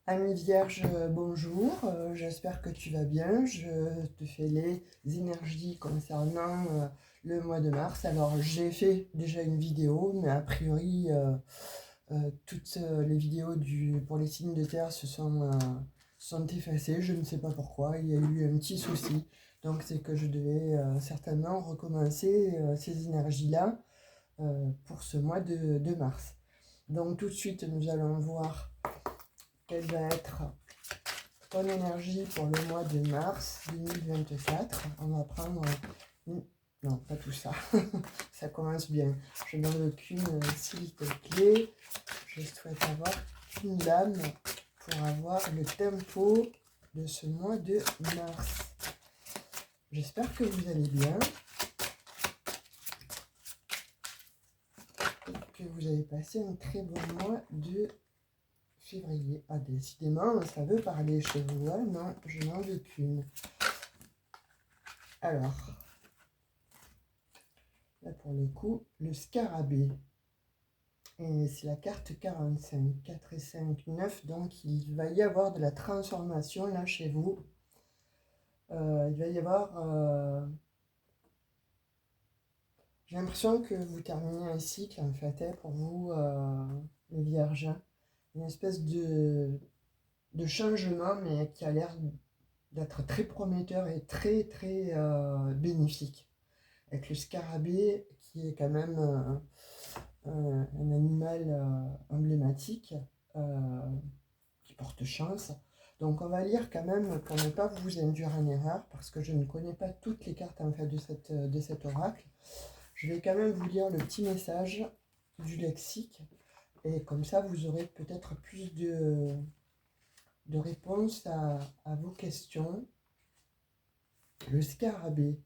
Ami Vierge, bonjour, j'espère que tu vas bien. Je te fais les énergies concernant le mois de mars. Alors, j'ai fait déjà une vidéo, mais a priori, toutes les vidéos pour les signes de terre sont effacées. Je ne sais pas pourquoi, il y a eu un petit souci. Donc, c'est que je devais certainement recommencer ces énergies-là pour ce mois de mars. Donc, tout de suite, nous allons voir quelle va être ton énergie pour le mois de mars 2024. On va prendre une... Non, pas tout ça. Ça commence bien. Je n'en veux qu'une, s'il te plaît. Je souhaite avoir une lame pour avoir le tempo de ce mois de mars. J'espère que vous allez bien. Et que vous avez passé un très bon mois de février. Ah, décidément, ça veut parler chez vous. Hein? Non, je n'en veux qu'une. Alors, là pour le coup, le scarabée. Et c'est la carte 45, 4 et 5, 9. Donc, il va y avoir de la transformation là chez vous. Il va y avoir... j'ai l'impression que vous terminez un cycle, en fait, hein, pour vous, les vierges. Une espèce de changement, mais qui a l'air d'être très prometteur et très, très bénéfique. Avec le scarabée, qui est quand même un animal emblématique, qui porte chance. Donc on va lire quand même pour ne pas vous induire en erreur, parce que je ne connais pas toutes les cartes en fait de cet oracle. Je vais quand même vous lire le petit message du lexique, et comme ça vous aurez peut-être plus de réponses à vos questions. Le scarabée,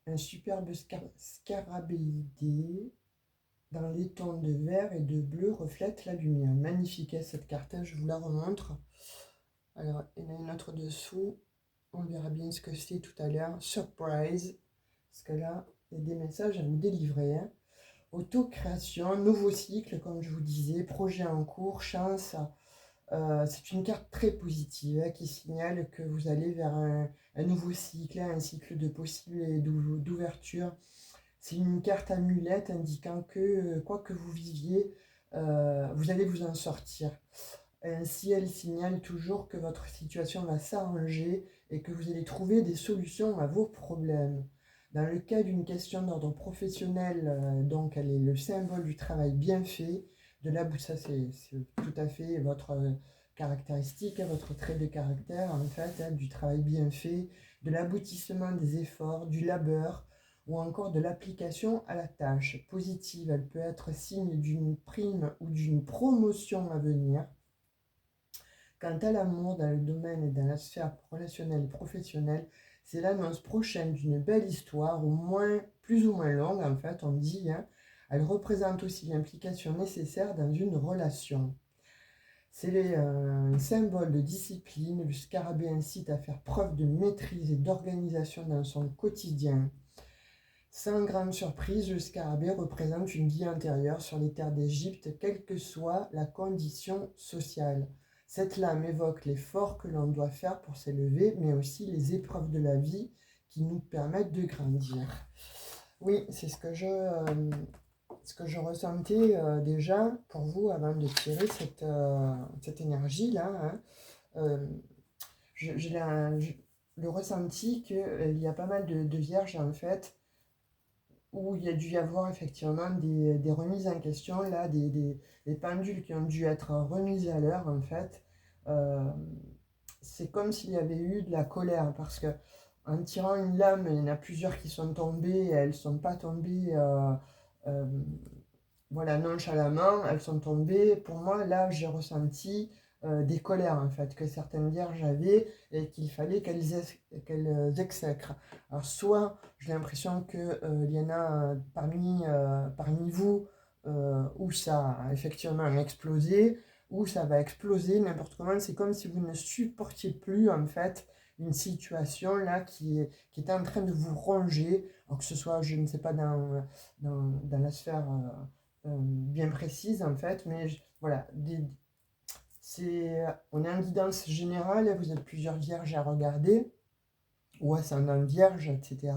un superbe scarabéidé dans les tons de vert et de bleu reflète la lumière. Magnifique cette carte, je vous la remontre. Alors, il y en a une autre dessous. On verra bien ce que c'est tout à l'heure. Surprise. Parce que là, il y a des messages à vous délivrer. Hein. Auto-création, nouveau cycle, comme je vous disais, projet en cours, chance. C'est une carte très positive qui signale que vous allez vers un nouveau cycle, un cycle de possible et d'ouverture. C'est une carte amulette indiquant que quoi que vous viviez, vous allez vous en sortir. Ainsi, elle signale toujours que votre situation va s'arranger et que vous allez trouver des solutions à vos problèmes. Dans le cas d'une question d'ordre professionnel, donc elle est le symbole du travail bien fait, ça c'est tout à fait votre caractéristique, votre trait de caractère en fait, du travail bien fait, de l'aboutissement des efforts, du labeur, ou encore de l'application à la tâche. Positive, elle peut être signe d'une prime ou d'une promotion à venir. Quant à l'amour dans le domaine et dans la sphère relationnelle et professionnelle, c'est l'annonce prochaine d'une belle histoire, plus ou moins longue en fait, on dit. Hein. Elle représente aussi l'implication nécessaire dans une relation. C'est un symbole de discipline. Le scarabée incite à faire preuve de maîtrise et d'organisation dans son quotidien. Sans grande surprise, le scarabée représente une vie antérieure sur les terres d'Égypte, quelle que soit la condition sociale. Cette lame évoque l'effort que l'on doit faire pour s'élever, mais aussi les épreuves de la vie qui nous permettent de grandir. Oui, c'est ce que je ressentais déjà pour vous avant de tirer cette énergie-là. Hein. J'ai le ressenti qu'il y a pas mal de vierges en fait, où il y a dû y avoir effectivement des remises en question, là, des pendules qui ont dû être remises à l'heure, en fait. Euh, c'est comme s'il y avait eu de la colère, parce que en tirant une lame, il y en a plusieurs qui sont tombées, et elles ne sont pas tombées euh, voilà, nonchalamment, elles sont tombées. Pour moi, là, j'ai ressenti des colères, en fait, que certaines vierges avaient et qu'il fallait qu'elles exècrent. Alors, soit j'ai l'impression qu'il y en a parmi vous où ça a effectivement explosé, où ça va exploser n'importe comment. C'est comme si vous ne supportiez plus, en fait, une situation là qui est en train de vous ronger, alors que ce soit, je ne sais pas, dans la sphère bien précise en fait, mais voilà, on est en guidance générale, vous êtes plusieurs vierges à regarder, ou ascendant vierge, etc.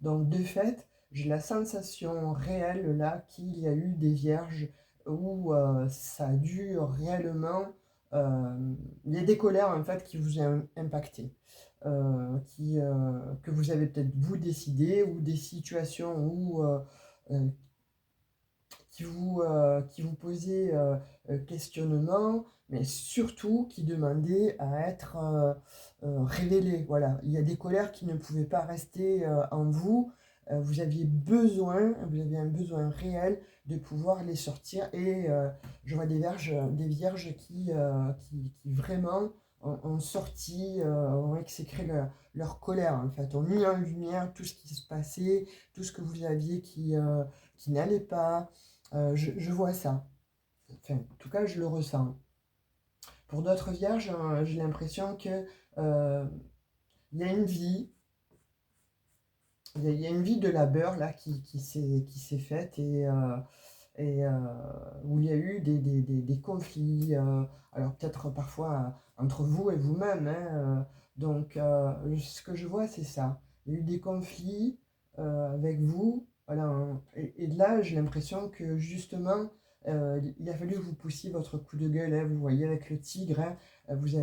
Donc de fait, j'ai la sensation réelle là qu'il y a eu des vierges où ça a dû réellement... il y a des colères en fait qui vous ont impacté, que vous avez peut-être vous décidé, ou des situations où, euh, qui vous posaient questionnement, mais surtout qui demandaient à être révélées. Voilà. Il y a des colères qui ne pouvaient pas rester en vous. Vous aviez besoin, vous avez un besoin réel de pouvoir les sortir. Et je vois des vierges qui vraiment ont sorti, ont exécré leur colère, en fait, ont mis en lumière tout ce qui se passait, tout ce que vous aviez qui n'allait pas. Je vois ça. Enfin, en tout cas, je le ressens. Pour d'autres vierges, j'ai l'impression que il y a une vie, il y a une vie de labeur là qui s'est faite, et où il y a eu des conflits, alors peut-être parfois entre vous et vous-même, hein, donc ce que je vois, c'est ça. Il y a eu des conflits avec vous, voilà, hein, et là j'ai l'impression que justement il a fallu que vous poussiez votre coup de gueule, hein, vous voyez avec le tigre, hein, vous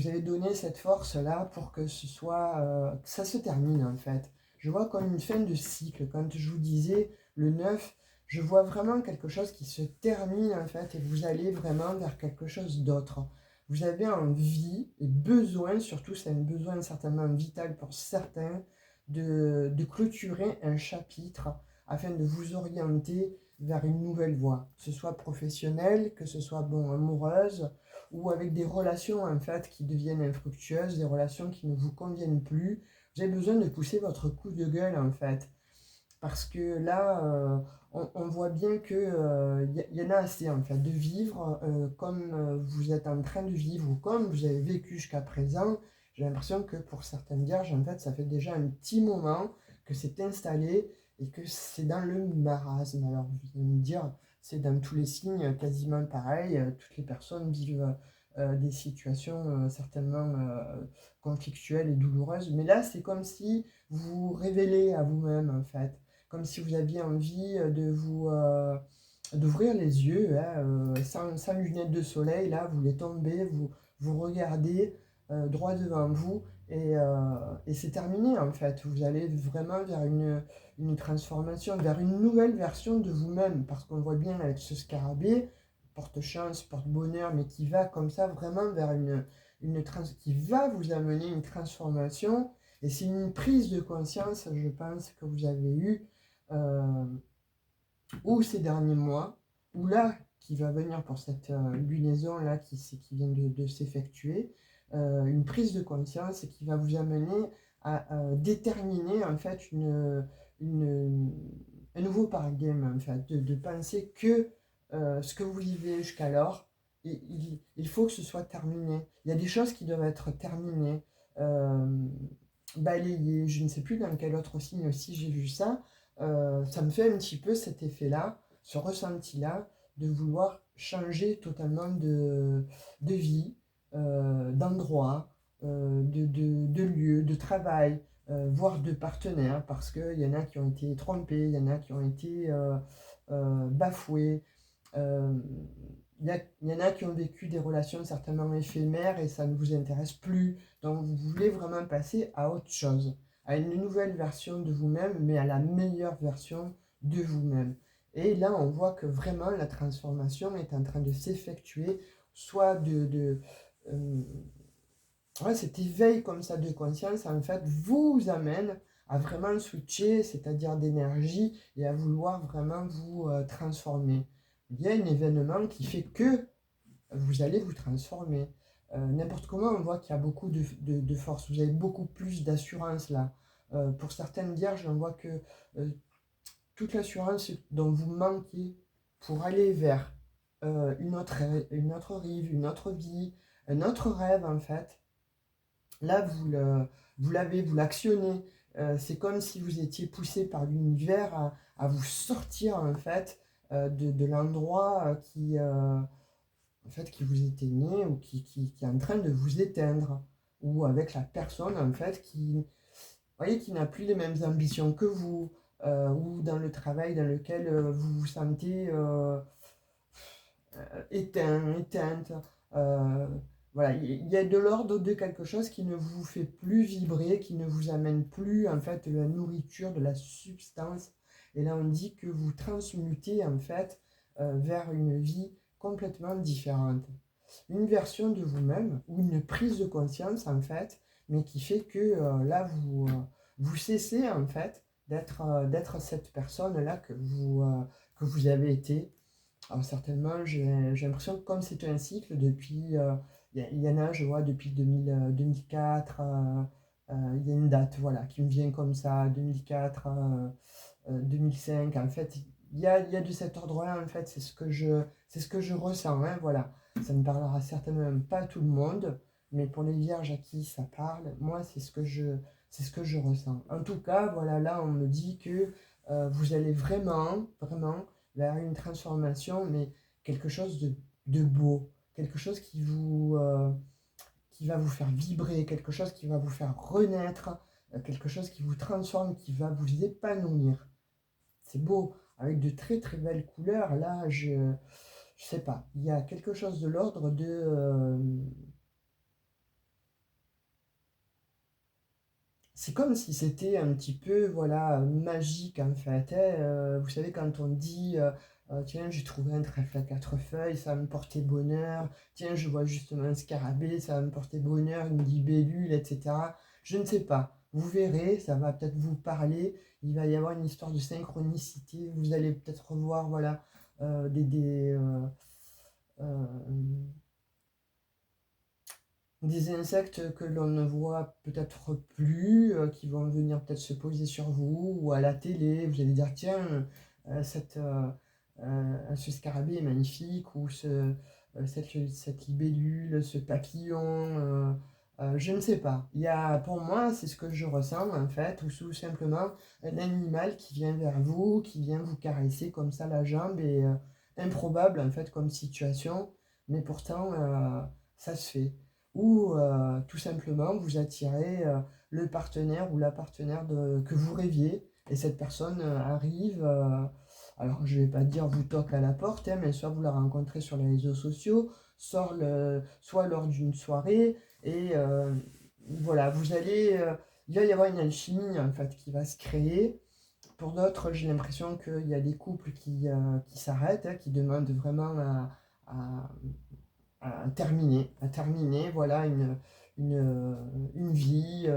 avez donné cette force-là pour que que ça se termine en fait. Je vois comme une fin de cycle. Quand je vous disais le 9, je vois vraiment quelque chose qui se termine en fait, et vous allez vraiment vers quelque chose d'autre. Vous avez envie et besoin, surtout c'est un besoin certainement vital pour certains, de clôturer un chapitre afin de vous orienter vers une nouvelle voie, que ce soit professionnelle, que ce soit bon, amoureuse, ou avec des relations en fait qui deviennent infructueuses, des relations qui ne vous conviennent plus. Vous avez besoin de pousser votre coup de gueule en fait, parce que là, on voit bien que y en a assez en fait de vivre comme vous êtes en train de vivre, ou comme vous avez vécu jusqu'à présent. J'ai l'impression que pour certaines vierges, en fait, ça fait déjà un petit moment que c'est installé et que c'est dans le marasme. Alors vous allez me dire, c'est dans tous les signes quasiment pareil. Toutes les personnes vivent des situations certainement conflictuelles et douloureuses. Mais là, c'est comme si vous vous révélez à vous-même en fait, comme si vous aviez envie d'ouvrir les yeux, hein, sans lunettes de soleil, là, vous les tombez, vous regardez droit devant vous, et c'est terminé en fait. Vous allez vraiment vers une transformation, vers une nouvelle version de vous-même, parce qu'on voit bien avec ce scarabée, porte-chance, porte-bonheur, mais qui va comme ça vraiment vers qui va vous amener une transformation. Et c'est une prise de conscience, je pense, que vous avez eue, euh, ou ces derniers mois, ou là, qui va venir pour cette lunaison-là qui vient de s'effectuer, une prise de conscience et qui va vous amener à déterminer en fait une, un nouveau paradigme, en fait, de penser que ce que vous vivez jusqu'alors, il faut que ce soit terminé. Il y a des choses qui doivent être terminées, balayées. Je ne sais plus dans quel autre signe aussi j'ai vu ça. Ça me fait un petit peu cet effet-là, ce ressenti-là, de vouloir changer totalement de vie, d'endroit, de lieu, de travail, voire de partenaire, parce qu'il y en a qui ont été trompés, il y en a qui ont été bafoués, euh, il y en a qui ont vécu des relations certainement éphémères et ça ne vous intéresse plus. Donc vous voulez vraiment passer à autre chose, à une nouvelle version de vous-même, mais à la meilleure version de vous-même. Et là, on voit que vraiment la transformation est en train de s'effectuer, soit euh, ouais, cet éveil comme ça de conscience, en fait, vous amène à vraiment switcher, c'est-à-dire d'énergie, et à vouloir vraiment vous transformer. Il y a un événement qui fait que vous allez vous transformer. N'importe comment, on voit qu'il y a beaucoup de force. Vous avez beaucoup plus d'assurance là. Pour certaines vierges, on voit que euh, toute l'assurance dont vous manquez pour aller vers une autre rive, une autre vie, un autre rêve en fait, là vous l'avez, vous l'actionnez. C'est comme si vous étiez poussé par l'univers à vous sortir en fait de l'endroit en fait, qui vous éteignez ou qui est en train de vous éteindre. Ou avec la personne, en fait, qui, voyez, qui n'a plus les mêmes ambitions que vous, ou dans le travail dans lequel vous vous sentez éteinte. euh, voilà, il y a de l'ordre de quelque chose qui ne vous fait plus vibrer, qui ne vous amène plus en fait de la nourriture, de la substance. Et là, on dit que vous transmutez en fait vers une vie complètement différente. Une version de vous-même ou une prise de conscience en fait, mais qui fait que là, vous cessez en fait d'être cette personne-là que vous avez été. Alors certainement, j'ai l'impression que comme c'est un cycle depuis, il y en a, je vois, depuis 2004, il y a une date, voilà, qui me vient comme ça, 2004, 2005, en fait, il y a de cet ordre-là, en fait, c'est ce que je ressens, hein, voilà. Ça ne parlera certainement pas à tout le monde, mais pour les vierges à qui ça parle, moi, c'est ce que je ressens. En tout cas, voilà, là, on me dit que vous allez vraiment, vraiment vers une transformation, mais quelque chose de beau, quelque chose qui va vous faire vibrer, quelque chose qui va vous faire renaître, quelque chose qui vous transforme, qui va vous épanouir. C'est beau, avec de très très belles couleurs. Là, je sais pas, il y a quelque chose de l'ordre de... c'est comme si c'était un petit peu, voilà, magique en fait, hein. Vous savez, quand on dit, tiens, j'ai trouvé un trèfle à quatre feuilles, ça va me porter bonheur. Tiens, je vois justement un scarabée, ça va me porter bonheur, une libellule, etc. Je ne sais pas. Vous verrez, ça va peut-être vous parler. Il va y avoir une histoire de synchronicité. Vous allez peut-être revoir, voilà, euh, des insectes que l'on ne voit peut-être plus, qui vont venir peut-être se poser sur vous ou à la télé. Vous allez dire, tiens, ce scarabée est magnifique, ou cette libellule, ce papillon, je ne sais pas. Il y a, pour moi, c'est ce que je ressens en fait, ou tout simplement un animal qui vient vers vous, qui vient vous caresser comme ça la jambe, et improbable en fait comme situation, mais pourtant ça se fait. Ou tout simplement vous attirez le partenaire ou la partenaire que vous rêviez, et cette personne arrive, alors je vais pas dire vous toque à la porte, hein, mais soit vous la rencontrez sur les réseaux sociaux, soit lors d'une soirée, et voilà, il va y avoir une alchimie en fait qui va se créer. Pour d'autres, j'ai l'impression qu'il y a des couples qui s'arrêtent, hein, qui demandent vraiment à, à terminer, voilà, une vie,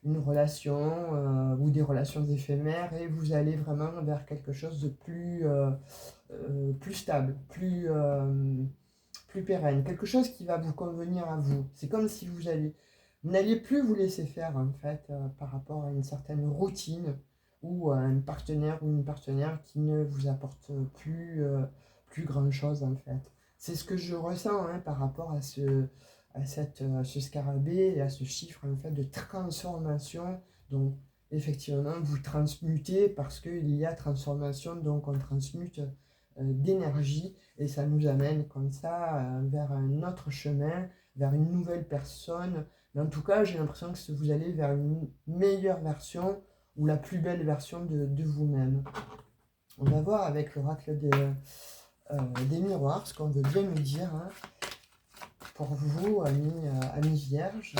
une relation, ou des relations éphémères, et vous allez vraiment vers quelque chose de plus stable, plus pérenne, quelque chose qui va vous convenir à vous. C'est comme si vous n'alliez plus vous laisser faire, en fait, par rapport à une certaine routine, ou à un partenaire ou une partenaire qui ne vous apporte plus grand-chose, en fait. C'est ce que je ressens, hein, par rapport à ce scarabée et à ce chiffre, en fait, de transformation. Donc, effectivement, vous transmutez parce qu'il y a transformation, donc on transmute d'énergie, et ça nous amène comme ça vers un autre chemin, vers une nouvelle personne. Mais en tout cas, j'ai l'impression que vous allez vers une meilleure version, ou la plus belle version de vous-même. On va voir avec l'oracle des miroirs ce qu'on veut bien nous dire, hein, pour vous, amis vierges.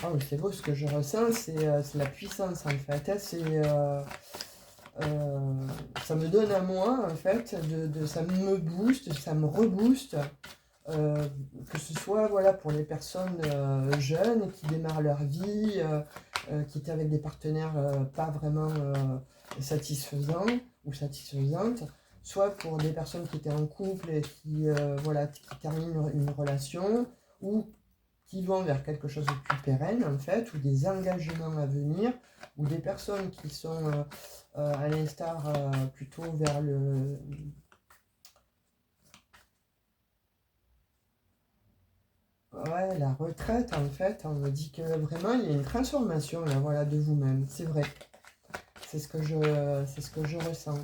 Oh, c'est beau, ce que je ressens, c'est la puissance en fait, hein. Ça me donne à moi en fait, ça me booste, ça me rebooste, que ce soit, voilà, pour les personnes jeunes qui démarrent leur vie, qui étaient avec des partenaires pas vraiment satisfaisants ou satisfaisantes, soit pour des personnes qui étaient en couple et voilà, qui terminent une relation, ou qui vont vers quelque chose de plus pérenne en fait, ou des engagements à venir, ou des personnes qui sont à l'instar plutôt vers ouais, la retraite en fait. On me dit que vraiment il y a une transformation là, voilà, de vous-même, c'est vrai. C'est ce que je ressens.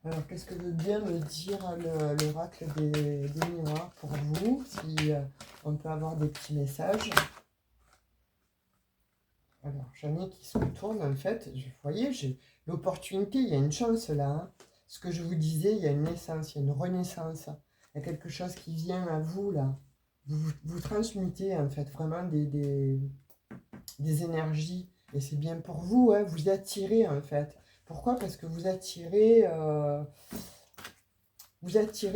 Alors, qu'est-ce que veut bien me dire l'oracle des miroirs pour vous? Si on peut avoir des petits messages. Alors, j'en ai qui se retournent, en fait. Vous voyez, j'ai l'opportunité, il y a une chance là. Hein. Ce que je vous disais, il y a une naissance, il y a une renaissance. Il y a quelque chose qui vient à vous, là. Vous transmutez, en fait, vraiment des énergies. Et c'est bien pour vous, hein. Vous attirez, en fait. Pourquoi? Parce que vous attirez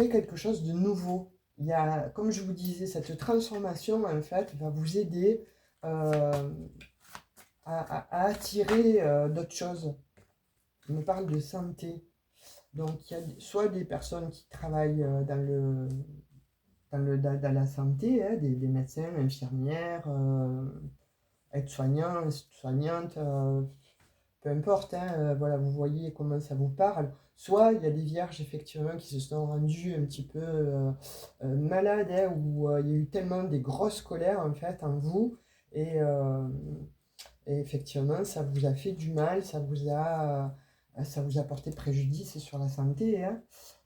quelque chose de nouveau. Il y a, comme je vous disais, cette transformation, en fait, va vous aider euh, à attirer d'autres choses. On me parle de santé. Donc, il y a soit des personnes qui travaillent dans la santé, hein, des médecins, infirmières, aides-soignants, soignantes, peu importe, hein, voilà, vous voyez comment ça vous parle. Soit il y a des vierges, effectivement, qui se sont rendues un petit peu malades, hein, où il y a eu tellement des grosses colères, en fait, en vous. Et, et effectivement, ça vous a fait du mal, ça vous a porté préjudice sur la santé, hein,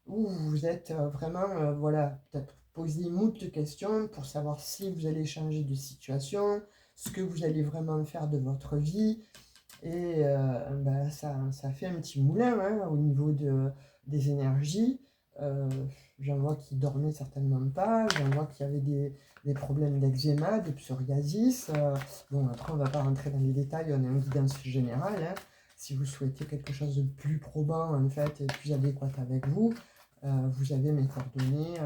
où vous êtes vraiment, voilà, peut-être posé moult de questions pour savoir si vous allez changer de situation, ce que vous allez vraiment faire de votre vie. Et ben, ça fait un petit moulin hein, au niveau des énergies. Euh, J'en vois qui dormaient certainement pas, j'en vois qu'il y avait des problèmes d'eczéma, de psoriasis. Bon, après, on ne va pas rentrer dans les détails, on est en guidance générale. Hein. Si vous souhaitez quelque chose de plus probant, en fait, et plus adéquat avec vous, vous avez mes coordonnées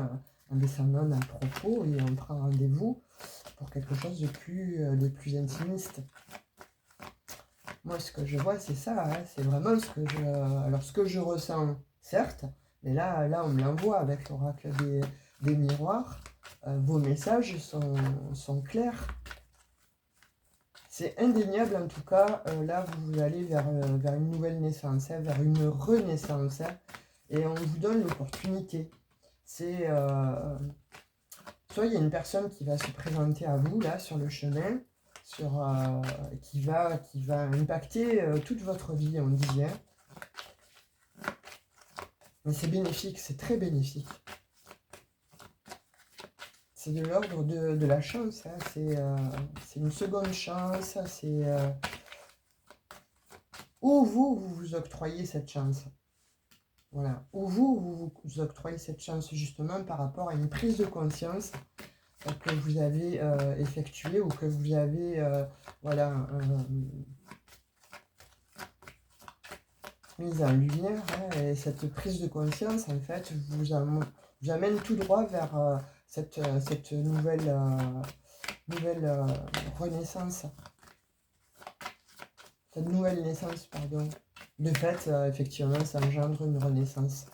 en descendant d'un propos et on prend rendez-vous pour quelque chose de plus intimiste. Moi, ce que je vois, c'est ça. Hein, c'est vraiment ce que alors, ce que je ressens, certes, mais là on me l'envoie avec l'oracle des miroirs. Vos messages sont clairs. C'est indéniable, en tout cas. Là, vous allez vers une nouvelle naissance, hein, vers une renaissance. Hein, et on vous donne l'opportunité. C'est... soit il y a une personne qui va se présenter à vous, là, sur le chemin, qui va impacter toute votre vie, on dit bien. Mais c'est bénéfique, c'est très bénéfique. C'est de l'ordre de la chance, hein. C'est une seconde chance, c'est où vous octroyez cette chance. Voilà, où vous octroyez cette chance justement par rapport à une prise de conscience que vous avez effectuée ou que vous avez voilà, mise en lumière. Hein, et cette prise de conscience, en fait, vous amène tout droit vers cette nouvelle renaissance. Cette nouvelle naissance, pardon. De fait, effectivement, ça engendre une renaissance.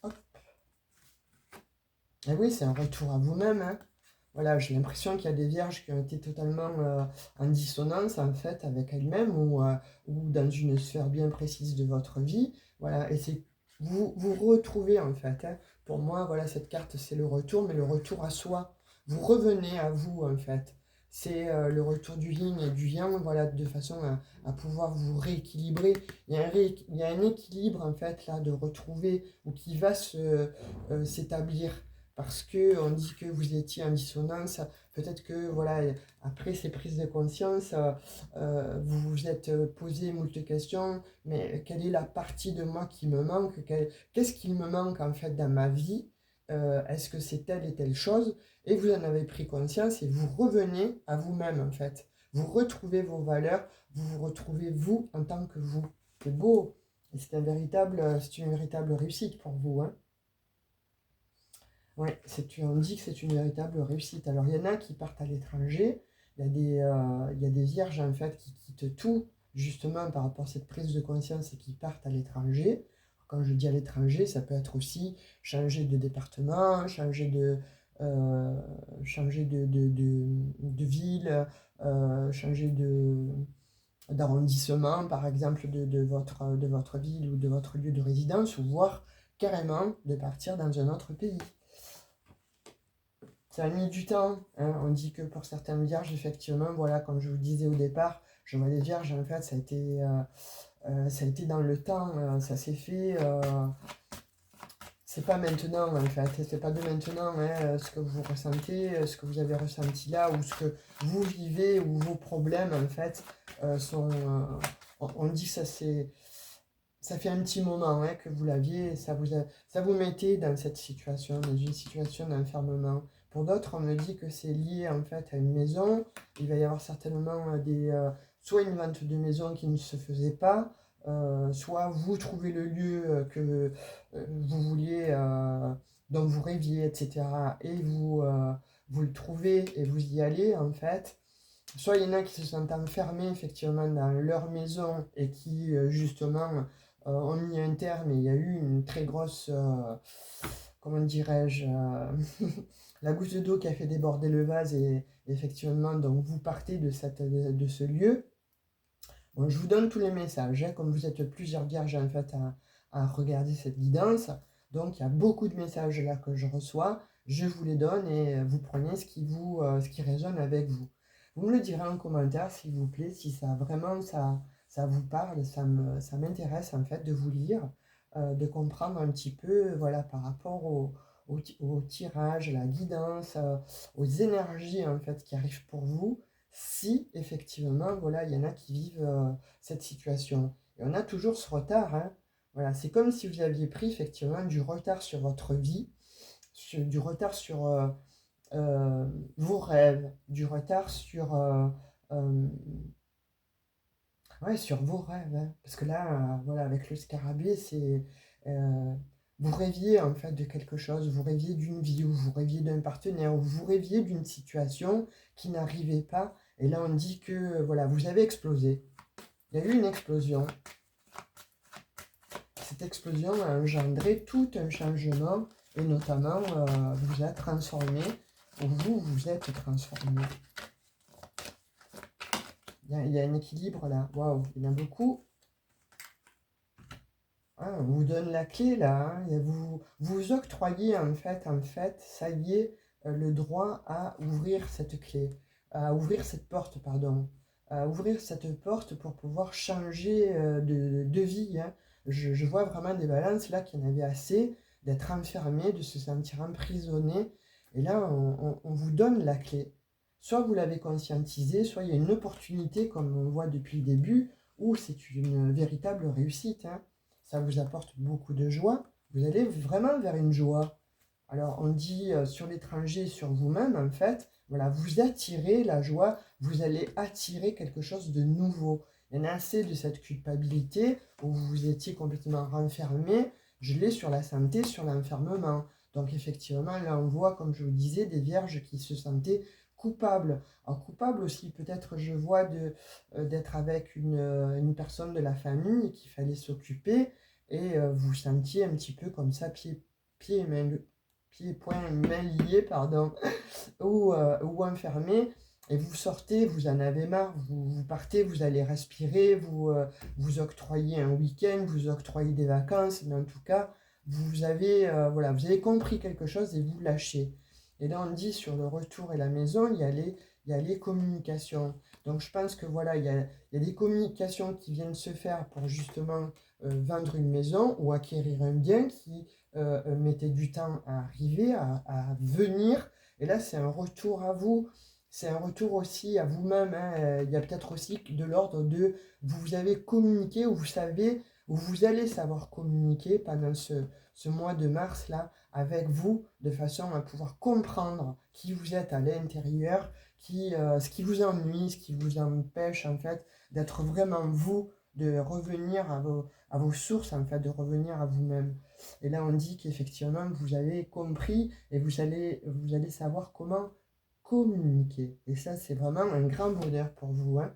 Hop. Et oui, c'est un retour à vous-même. Hein. Voilà, j'ai l'impression qu'il y a des vierges qui ont été totalement en dissonance, en fait, avec elles-mêmes ou dans une sphère bien précise de votre vie. Voilà, et c'est vous retrouvez, en fait. Hein. Pour moi, voilà, cette carte, c'est le retour, mais le retour à soi. Vous revenez à vous, en fait. C'est le retour du yin et du yang, voilà, de façon à pouvoir vous rééquilibrer. Il y a un équilibre, en fait, là, de retrouver, ou qui va s'établir parce que on dit que vous étiez en dissonance, peut-être que voilà, après ces prises de conscience, vous vous êtes posé moult questions, mais quelle est la partie de moi qui me manque, qu'est-ce qu'il me manque en fait dans ma vie, est-ce que c'est telle et telle chose, et vous en avez pris conscience et vous revenez à vous-même en fait, vous retrouvez vos valeurs, vous vous retrouvez vous en tant que vous, c'est beau, et c'est une véritable réussite pour vous, hein. Oui, on dit que c'est une véritable réussite. Alors, il y en a qui partent à l'étranger. Il y a des vierges, en fait, qui quittent tout, justement, par rapport à cette prise de conscience et qui partent à l'étranger. Quand je dis à l'étranger, ça peut être aussi changer de département, euh, changer de ville, changer d'arrondissement, par exemple, de votre ville ou de votre lieu de résidence, ou voire carrément de partir dans un autre pays. Ça a mis du temps. Hein. On dit que pour certaines vierges, effectivement, voilà, comme je vous disais au départ, Je vois les vierges, en fait, ça a été dans le temps, ça s'est fait... c'est pas maintenant, en fait, c'est pas de maintenant, hein, ce que vous ressentez, ce que vous avez ressenti là, ou ce que vous vivez, ou vos problèmes, en fait, sont... on dit que ça fait un petit moment, hein, que vous l'aviez, ça vous mettait dans cette situation, dans une situation d'enfermement. Pour d'autres, on me dit que c'est lié en fait à une maison. Il va y avoir certainement soit une vente de maison qui ne se faisait pas, soit vous trouvez le lieu que vous vouliez, dont vous rêviez, etc. Et vous le trouvez et vous y allez en fait. Soit il y en a qui se sentent enfermés effectivement dans leur maison et qui justement ont mis un terme et il y a eu une très grosse, comment dirais-je, la goutte d'eau qui a fait déborder le vase et effectivement donc vous partez de ce lieu. Bon, je vous donne tous les messages, hein, comme vous êtes plusieurs vierges en fait à regarder cette guidance. Donc il y a beaucoup de messages là que je reçois, je vous les donne et vous prenez ce qui résonne avec vous. Vous me le direz en commentaire s'il vous plaît, si ça vraiment ça vous parle, ça m'intéresse en fait de vous lire, de comprendre un petit peu voilà, par rapport au tirage, à la guidance, aux énergies en fait qui arrivent pour vous si effectivement, voilà, il y en a qui vivent cette situation. Et on a toujours ce retard, hein. Voilà, c'est comme si vous aviez pris effectivement du retard sur votre vie, du retard sur vos rêves, du retard sur, ouais, sur vos rêves, hein. Parce que là, voilà, avec le scarabée, c'est... euh, vous rêviez en fait de quelque chose, vous rêviez d'une vie, ou vous rêviez d'un partenaire, ou vous rêviez d'une situation qui n'arrivait pas. Et là, on dit que voilà, vous avez explosé. Il y a eu une explosion. Cette explosion a engendré tout un changement, et notamment, vous êtes transformé, ou vous vous êtes transformé. Il y a un équilibre là. Waouh, il y en a beaucoup. Ah, on vous donne la clé là, hein, et vous octroyez en fait, ça y est, le droit à ouvrir cette clé, à ouvrir cette porte, pardon, à ouvrir cette porte pour pouvoir changer de vie, hein. Je vois vraiment des balances là qui en avaient assez d'être enfermés, de se sentir emprisonnés, et là on vous donne la clé. Soit vous l'avez conscientisé, soit il y a une opportunité, comme on voit depuis le début, où c'est une véritable réussite, hein. Ça vous apporte beaucoup de joie, vous allez vraiment vers une joie. Alors on dit sur l'étranger, sur vous-même en fait, voilà, vous attirez la joie, vous allez attirer quelque chose de nouveau. Il y en a assez de cette culpabilité où vous étiez complètement renfermé, je l'ai sur la santé, sur l'enfermement. Donc effectivement, là on voit, comme je vous disais, des vierges qui se sentaient coupables. Alors coupable aussi, peut-être je vois d'être avec une personne de la famille qu'il fallait s'occuper et vous sentiez un petit peu comme ça, pieds, mains, pieds, poings, mains liés, pardon, ou enfermés, et vous sortez, vous en avez marre, vous partez, vous allez respirer, vous octroyez un week-end, vous octroyez des vacances, mais en tout cas, voilà, vous avez compris quelque chose et vous lâchez. Et là, on dit sur le retour et la maison, il y a les communications. Donc, je pense que voilà, il y a des communications qui viennent se faire pour justement vendre une maison ou acquérir un bien qui mettait du temps à arriver, à venir. Et là, c'est un retour à vous. C'est un retour aussi à vous-même, hein. Il y a peut-être aussi de l'ordre de vous avez communiqué ou vous savez, ou vous allez savoir communiquer pendant ce mois de mars là avec vous de façon à pouvoir comprendre qui vous êtes à l'intérieur, ce qui vous ennuie, ce qui vous empêche en fait d'être vraiment vous, de revenir à vos sources en fait, de revenir à vous-même. Et là on dit qu'effectivement vous avez compris et vous allez savoir comment communiquer. Et ça c'est vraiment un grand bonheur pour vous, hein.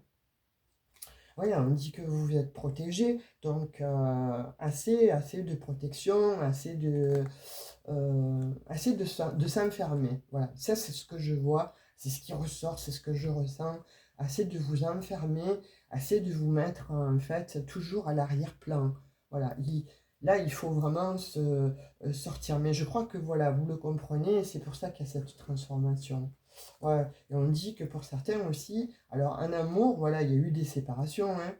Voilà, on dit que vous êtes protégé, donc assez de protection, de s'enfermer. Voilà, ça c'est ce que je vois, c'est ce qui ressort, c'est ce que je ressens. Assez de vous enfermer, assez de vous mettre en fait toujours à l'arrière-plan. Voilà, là il faut vraiment sortir. Mais je crois que voilà, vous le comprenez et c'est pour ça qu'il y a cette transformation. Ouais, et on dit que pour certains aussi, alors en amour, voilà, il y a eu des séparations, hein.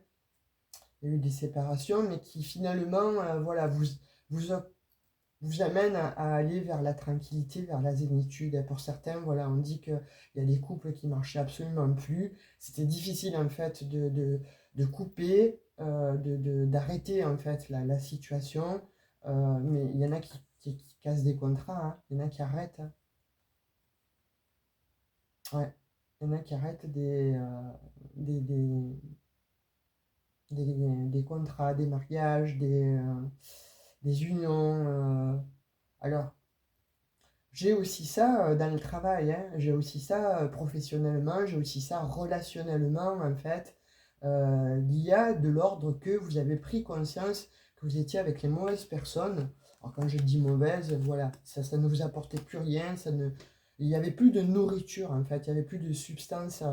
Il y a eu des séparations, mais qui finalement, voilà, vous, vous amène à aller vers la tranquillité, vers la zénitude. Et pour certains, voilà, on dit qu'il y a des couples qui marchaient absolument plus. C'était difficile en fait de couper, d'arrêter en fait la situation. Mais il y en a qui cassent des contrats, hein. Il y en a qui arrêtent, hein. Ouais. Il y en a qui arrêtent des, des, des contrats, des mariages, des unions. Alors, j'ai aussi ça dans le travail, hein. J'ai aussi ça professionnellement, j'ai aussi ça relationnellement, en fait. Il y a de l'ordre que vous avez pris conscience que vous étiez avec les mauvaises personnes. Alors, quand je dis mauvaise, voilà, ça ne vous apportait plus rien, il n'y avait plus de nourriture, en fait. Il n'y avait plus de substance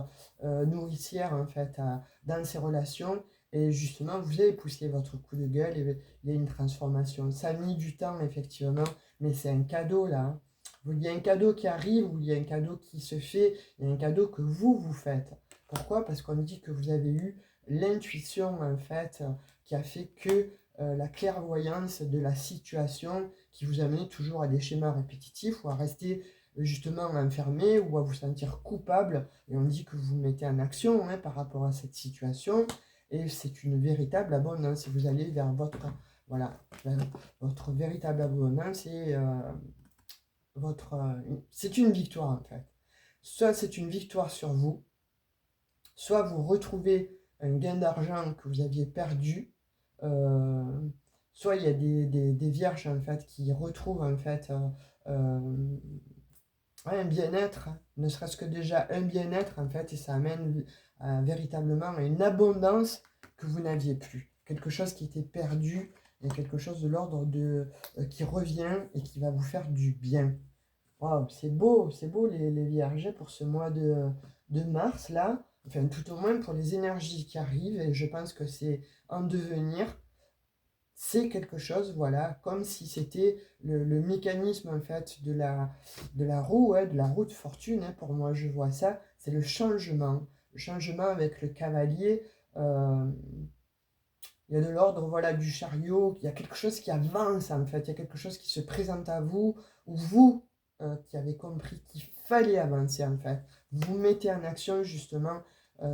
nourricière, en fait, dans ces relations. Et justement, vous avez poussé votre coup de gueule et il y a une transformation. Ça a mis du temps, effectivement, mais c'est un cadeau, là, hein. Il y a un cadeau qui arrive, ou il y a un cadeau qui se fait, il y a un cadeau que vous faites. Pourquoi? Parce qu'on dit que vous avez eu l'intuition, en fait, qui a fait que la clairvoyance de la situation qui vous amène toujours à des schémas répétitifs ou à rester justement enfermé ou à vous sentir coupable. Et on dit que vous mettez en action, hein, par rapport à cette situation. Et c'est une véritable abondance. Si vous allez vers votre, voilà, vers votre véritable abondance et c'est une victoire en fait. Soit c'est une victoire sur vous, soit vous retrouvez un gain d'argent que vous aviez perdu, euh, soit il y a des vierges en fait qui retrouvent en fait un bien-être, hein, ne serait-ce que déjà un bien-être en fait, et ça amène véritablement à une abondance que vous n'aviez plus. Quelque chose qui était perdu, et quelque chose de l'ordre qui revient et qui va vous faire du bien. Waouh, c'est beau les vierges pour ce mois de mars là. Enfin, tout au moins pour les énergies qui arrivent, et je pense que c'est en devenir. C'est quelque chose, voilà, comme si c'était le mécanisme en fait de la roue, ouais, de la roue de fortune, hein, pour moi je vois ça, c'est le changement. Le changement avec le cavalier, euh, il y a de l'ordre, voilà, du chariot, il y a quelque chose qui avance en fait, il y a quelque chose qui se présente à vous, ou vous qui avez compris qu'il fallait avancer en fait. Vous mettez en action justement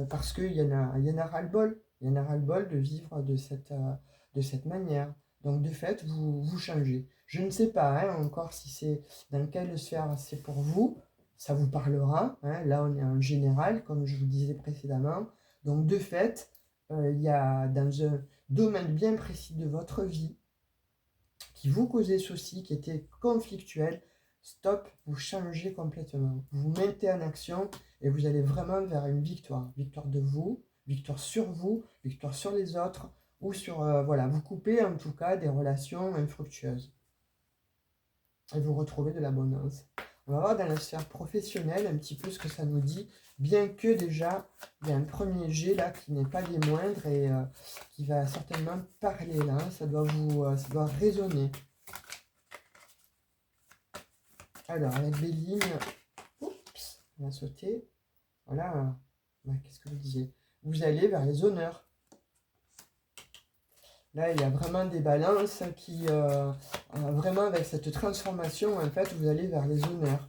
parce il y en a ras-le-bol, il y en a ras-le-bol de vivre de cette manière. Donc de fait, vous changez. Je ne sais pas hein, encore si c'est dans quelle sphère c'est pour vous, ça vous parlera, hein. Là on est en général, comme je vous disais précédemment. Donc de fait, il y a dans un domaine bien précis de votre vie qui vous causait souci, qui était conflictuel, stop, vous changez complètement. Vous mettez en action et vous allez vraiment vers une victoire. Victoire de vous, victoire sur les autres, ou sur, voilà, vous coupez en tout cas des relations infructueuses. Et vous retrouvez de l'abondance. On va voir dans la sphère professionnelle un petit peu ce que ça nous dit, bien que déjà, il y a un premier jet là qui n'est pas des moindres et qui va certainement parler là, ça ça doit résonner. Alors, avec les lignes, oups, on a sauté, voilà, qu'est-ce que vous disiez? Vous allez vers les honneurs. Là, il y a vraiment des balances qui, vraiment avec cette transformation, en fait, vous allez vers les honneurs.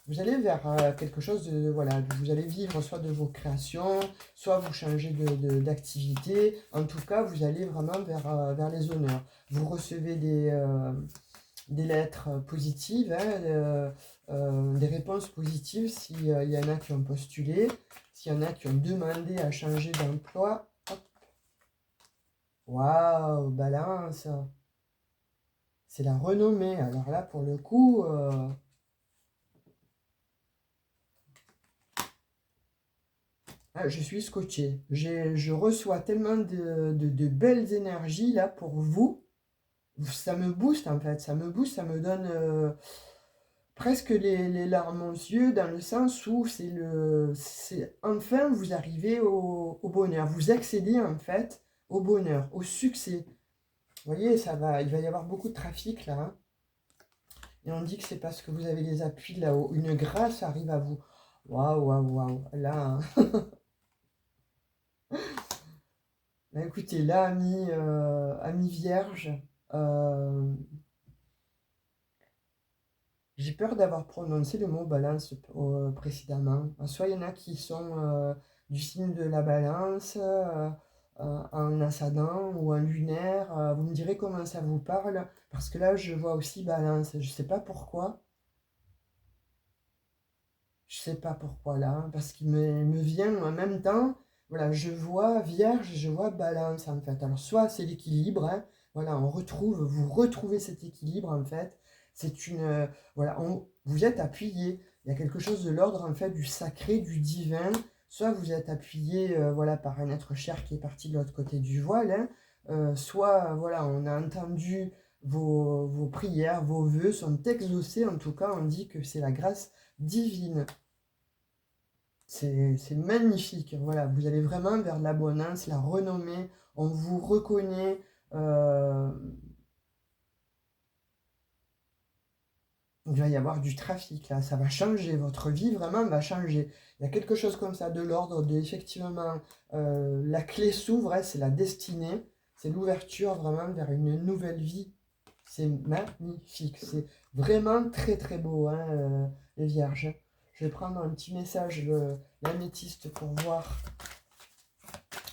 Vous allez vers quelque chose de, voilà, vous allez vivre soit de vos créations, soit vous changez d'activité. En tout cas, vous allez vraiment vers les honneurs. Vous recevez des lettres positives, hein, des réponses positives s'il y en a qui ont postulé, s'il y en a qui ont demandé à changer d'emploi. Waouh, balance! C'est la renommée. Alors là, pour le coup... ah, je suis scotché. Je reçois tellement de belles énergies là pour vous. Ça me booste en fait. Ça me booste, ça me donne presque les larmes aux yeux dans le sens où c'est enfin vous arrivez au bonheur. Vous accédez en fait au bonheur, au succès. Vous voyez, il va y avoir beaucoup de trafic là, hein. Et on dit que c'est parce que vous avez les appuis là-haut. Une grâce arrive à vous. Waouh, waouh, waouh. Là, hein. Bah, écoutez, là, ami vierge, euh, j'ai peur d'avoir prononcé le mot balance précédemment. Soit il y en a qui sont du signe de la balance, en ascendant ou en lunaire. Vous me direz comment ça vous parle, parce que là, je vois aussi balance. Je sais pas pourquoi. Je sais pas pourquoi là, hein, parce qu'il me vient en même temps. Voilà, je vois vierge, je vois balance en fait. Alors soit c'est l'équilibre, hein, voilà, vous retrouvez cet équilibre en fait. C'est voilà, vous êtes appuyé. Il y a quelque chose de l'ordre en fait du sacré, du divin. Soit vous êtes appuyé, voilà, par un être cher qui est parti de l'autre côté du voile, hein. Soit voilà, on a entendu vos prières, vos vœux sont exaucés. En tout cas, on dit que c'est la grâce divine. C'est magnifique. Voilà, vous allez vraiment vers l'abondance, la renommée. On vous reconnaît. euh, il va y avoir du trafic là. Ça va changer. Votre vie vraiment va changer. Il y a quelque chose comme ça de l'ordre de effectivement la clé s'ouvre. Hein, c'est la destinée. C'est l'ouverture vraiment vers une nouvelle vie. C'est magnifique. C'est vraiment très très beau, hein, les vierges. Je vais prendre un petit message, l'améthyste, pour voir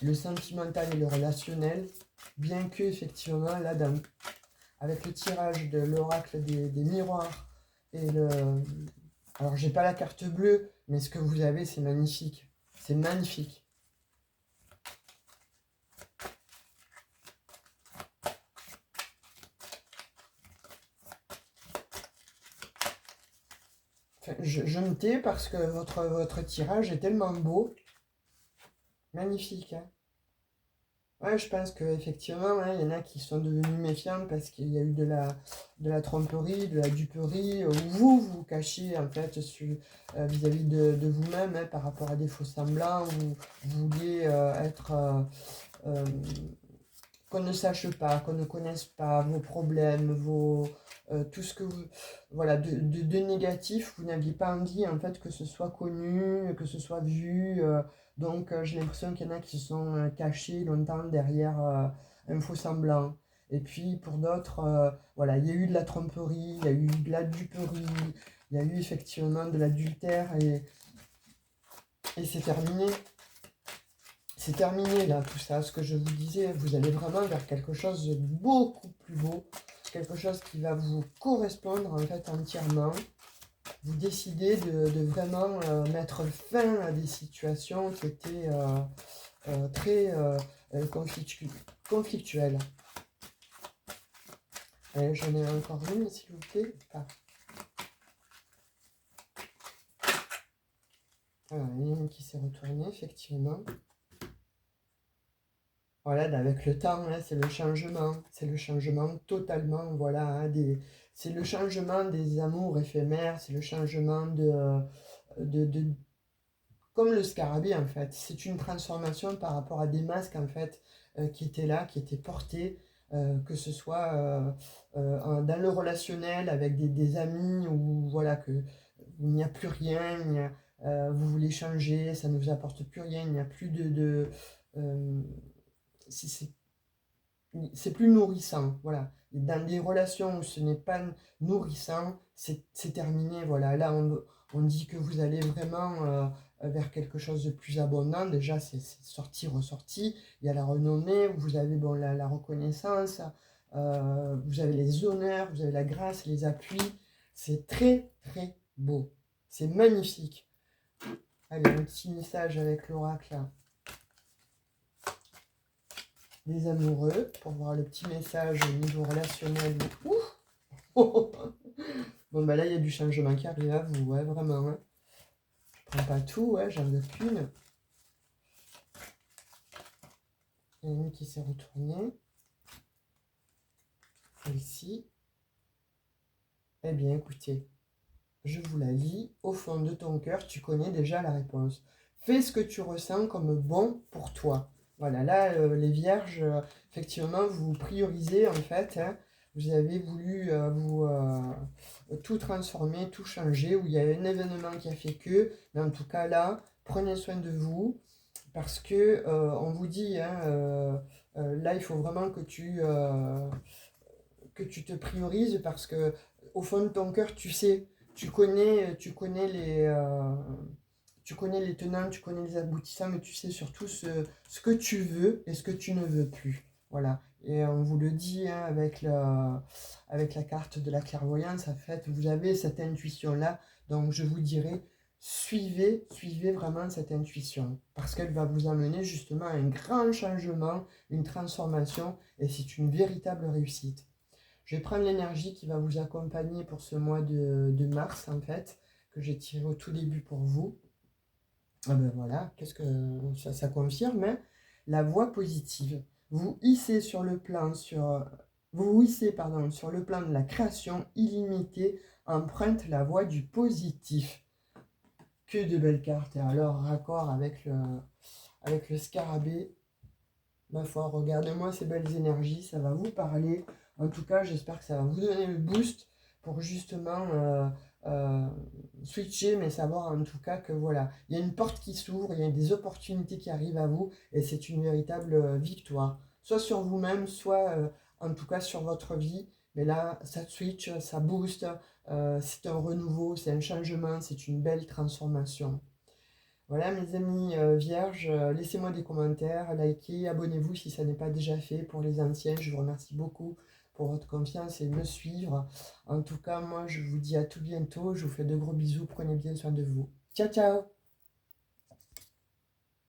le sentimental et le relationnel, bien que effectivement là avec le tirage de l'oracle des miroirs et le alors j'ai pas la carte bleue, mais ce que vous avez c'est magnifique, c'est magnifique. Enfin, je me tais parce que votre tirage est tellement beau, magnifique, hein. Ouais, je pense qu'effectivement, hein, il y en a qui sont devenus méfiants parce qu'il y a eu de la tromperie, de la duperie, où vous vous cachez en fait vis-à-vis de vous-même, hein, par rapport à des faux semblants, où vous vouliez être euh, qu'on ne sache pas, qu'on ne connaisse pas vos problèmes, tout ce que vous, voilà, de négatif, vous n'aviez pas envie en fait que ce soit connu, que ce soit vu. Donc j'ai l'impression qu'il y en a qui se sont cachés longtemps derrière un faux semblant. Et puis pour d'autres, voilà, il y a eu de la tromperie, il y a eu de la duperie, il y a eu effectivement de l'adultère et c'est terminé. C'est terminé là, tout ça, ce que je vous disais, vous allez vraiment vers quelque chose de beaucoup plus beau, quelque chose qui va vous correspondre en fait entièrement. Vous décidez de vraiment mettre fin à des situations qui étaient très conflictuelles. Allez, j'en ai encore une, s'il vous plaît. Ah. Voilà, il y en a une qui s'est retournée, effectivement. Voilà, avec le temps, hein, c'est le changement totalement, voilà, hein, c'est le changement des amours éphémères, c'est le changement de, comme le scarabée en fait, c'est une transformation par rapport à des masques en fait qui étaient là, qui étaient portés, que ce soit dans le relationnel avec des amis ou voilà que il n'y a plus rien, vous voulez changer, ça ne vous apporte plus rien, il n'y a plus euh, c'est c'est plus nourrissant, voilà. Et dans des relations où ce n'est pas nourrissant, c'est terminé, voilà. Là, on dit que vous allez vraiment vers quelque chose de plus abondant. Déjà, c'est sorti, ressorti. Il y a la renommée, vous avez bon, la reconnaissance, vous avez les honneurs, vous avez la grâce, les appuis. C'est très, très beau. C'est magnifique. Allez, un petit message avec l'oracle là. Des amoureux pour voir le petit message au niveau relationnel. Ouh. Bon, bah là, il y a du changement qui arrive à vous, ouais, vraiment. Hein. Je prends pas tout, ouais, j'en veux qu'une. Il y en a une qui s'est retournée. Celle-ci. Eh bien, écoutez, je vous la lis. Au fond de ton cœur, tu connais déjà la réponse. Fais ce que tu ressens comme bon pour toi. Voilà, là, les vierges, effectivement, vous priorisez, en fait, hein, vous avez voulu tout transformer, tout changer, où il y a un événement qui a fait que, mais en tout cas là, prenez soin de vous, parce que on vous dit, hein, là il faut vraiment que tu te priorises, parce que au fond de ton cœur, tu sais, tu connais les tenants, tu connais les aboutissants, mais tu sais surtout ce que tu veux et ce que tu ne veux plus. Voilà. Et on vous le dit, hein, avec la carte de la clairvoyance, en fait, vous avez cette intuition-là. Donc je vous dirais, suivez vraiment cette intuition. Parce qu'elle va vous amener justement à un grand changement, une transformation, et c'est une véritable réussite. Je vais prendre l'énergie qui va vous accompagner pour ce mois de mars, en fait, que j'ai tiré au tout début pour vous. Ah ben voilà, qu'est-ce que ça confirme, hein, la voie positive. Vous hissez sur le plan vous hissez, pardon, sur le plan de la création illimitée, emprunte la voie du positif. Que de belles cartes. Et alors, raccord avec le scarabée, ma foi, regardez-moi ces belles énergies, ça va vous parler. En tout cas, j'espère que ça va vous donner le boost pour justement euh, switcher, mais savoir en tout cas que voilà, il y a une porte qui s'ouvre, il y a des opportunités qui arrivent à vous, et c'est une véritable victoire. Soit sur vous-même, soit en tout cas sur votre vie. Mais là, ça switch, ça booste, c'est un renouveau, c'est un changement, c'est une belle transformation. Voilà mes amis vierges, laissez-moi des commentaires, likez, abonnez-vous si ça n'est pas déjà fait. Pour les anciens, je vous remercie beaucoup pour votre confiance et me suivre. En tout cas, moi je vous dis à tout bientôt, je vous fais de gros bisous, prenez bien soin de vous. Ciao ciao!